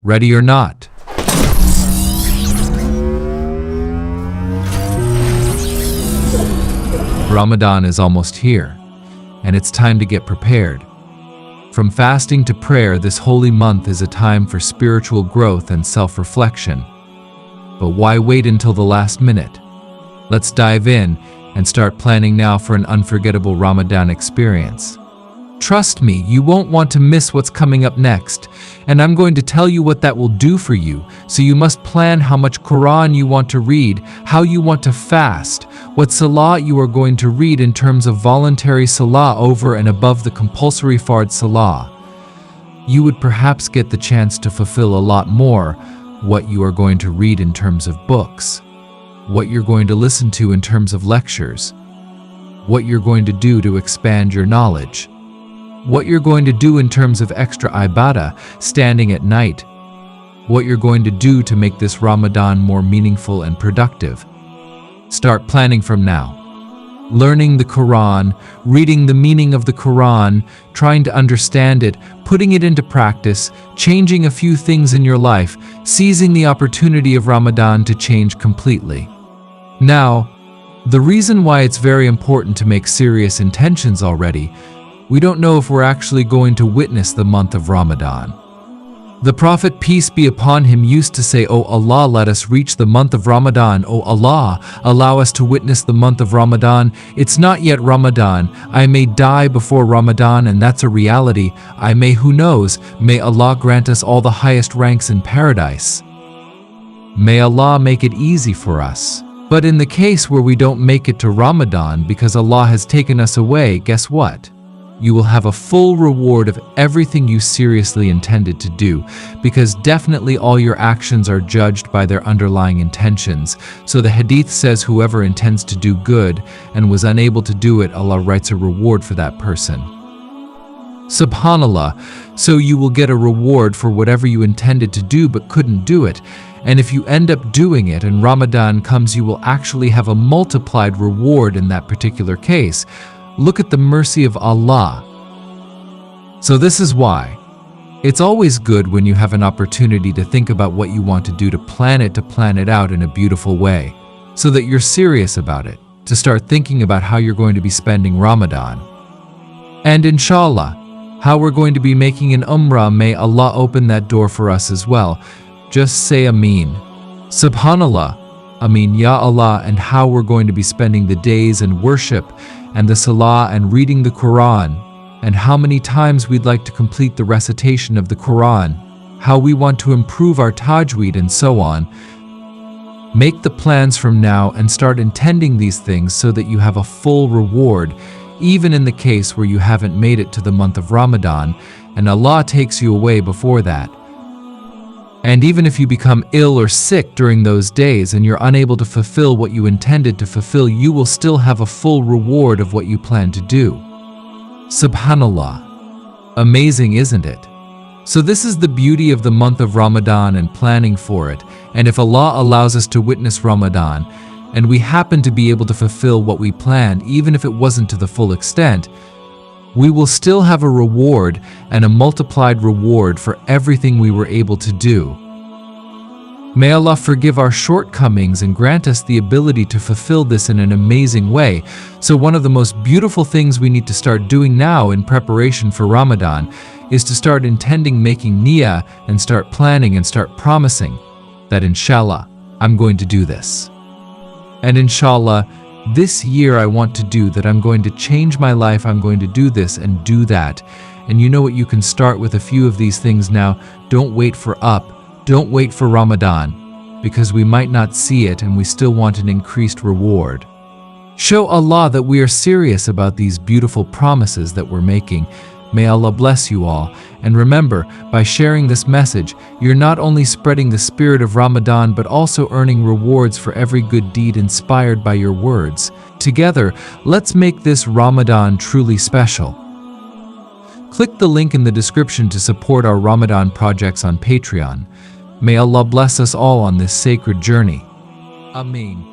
Ready or not? Ramadan is almost here, and it's time to get prepared. From fasting to prayer, this holy month is a time for spiritual growth and self-reflection. But why wait until the last minute? Let's dive in and start planning now for an unforgettable Ramadan experience. Trust me, you won't want to miss what's coming up next, and I'm going to tell you what that will do for you. So you must plan how much Quran you want to read, how you want to fast, what salah you are going to read in terms of voluntary salah over and above the compulsory fard salah. You would perhaps get the chance to fulfill a lot more, what you are going to read in terms of books, what you're going to listen to in terms of lectures, what you're going to do to expand your knowledge, what you're going to do in terms of extra ibadah, standing at night, what you're going to do to make this Ramadan more meaningful and productive. Start planning from now. Learning the Quran, reading the meaning of the Quran, trying to understand it, putting it into practice, changing a few things in your life, seizing the opportunity of Ramadan to change completely. Now, the reason why it's very important to make serious intentions already, we don't know if we're actually going to witness the month of Ramadan. The Prophet, peace be upon him, used to say, "O Allah, let us reach the month of Ramadan. O Allah, allow us to witness the month of Ramadan. It's not yet Ramadan. I may die before Ramadan, and that's a reality. I may, who knows? May Allah grant us all the highest ranks in paradise. May Allah make it easy for us." But in the case where we don't make it to Ramadan because Allah has taken us away, guess what? You will have a full reward of everything you seriously intended to do, because definitely all your actions are judged by their underlying intentions. So the hadith says whoever intends to do good and was unable to do it, Allah writes a reward for that person. Subhanallah, so you will get a reward for whatever you intended to do but couldn't do it. And if you end up doing it and Ramadan comes, you will actually have a multiplied reward in that particular case. Look at the mercy of Allah. So this is why it's always good when you have an opportunity to think about what you want to do, to plan it out in a beautiful way, so that you're serious about it, to start thinking about how you're going to be spending Ramadan. And inshallah, how we're going to be making an umrah. May Allah open that door for us as well. Just say Ameen. Subhanallah, Ameen Ya Allah. And how we're going to be spending the days and worship and the salah and reading the Quran, and how many times we'd like to complete the recitation of the Quran, how we want to improve our tajweed, and so on. Make the plans from now and start intending these things so that you have a full reward, even in the case where you haven't made it to the month of Ramadan and Allah takes you away before that. And even if you become ill or sick during those days and you're unable to fulfill what you intended to fulfill, you will still have a full reward of what you plan to do. Subhanallah. Amazing, isn't it? So this is the beauty of the month of Ramadan and planning for it. And if Allah allows us to witness Ramadan, and we happen to be able to fulfill what we planned, even if it wasn't to the full extent, we will still have a reward, and a multiplied reward for everything we were able to do. May Allah forgive our shortcomings and grant us the ability to fulfill this in an amazing way. So one of the most beautiful things we need to start doing now in preparation for Ramadan is to start intending, making niyyah, and start planning and start promising that inshallah, I'm going to do this. And inshallah, this year I want to do that. I'm going to change my life. I'm going to do this and do that. And you know what? You can start with a few of these things now. Don't wait for Don't wait for Ramadan, because we might not see it and we still want an increased reward. Show Allah that we are serious about these beautiful promises that we're making. May Allah bless you all. And remember, by sharing this message, you're not only spreading the spirit of Ramadan, but also earning rewards for every good deed inspired by your words. Together, let's make this Ramadan truly special. Click the link in the description to support our Ramadan projects on Patreon. May Allah bless us all on this sacred journey. Ameen.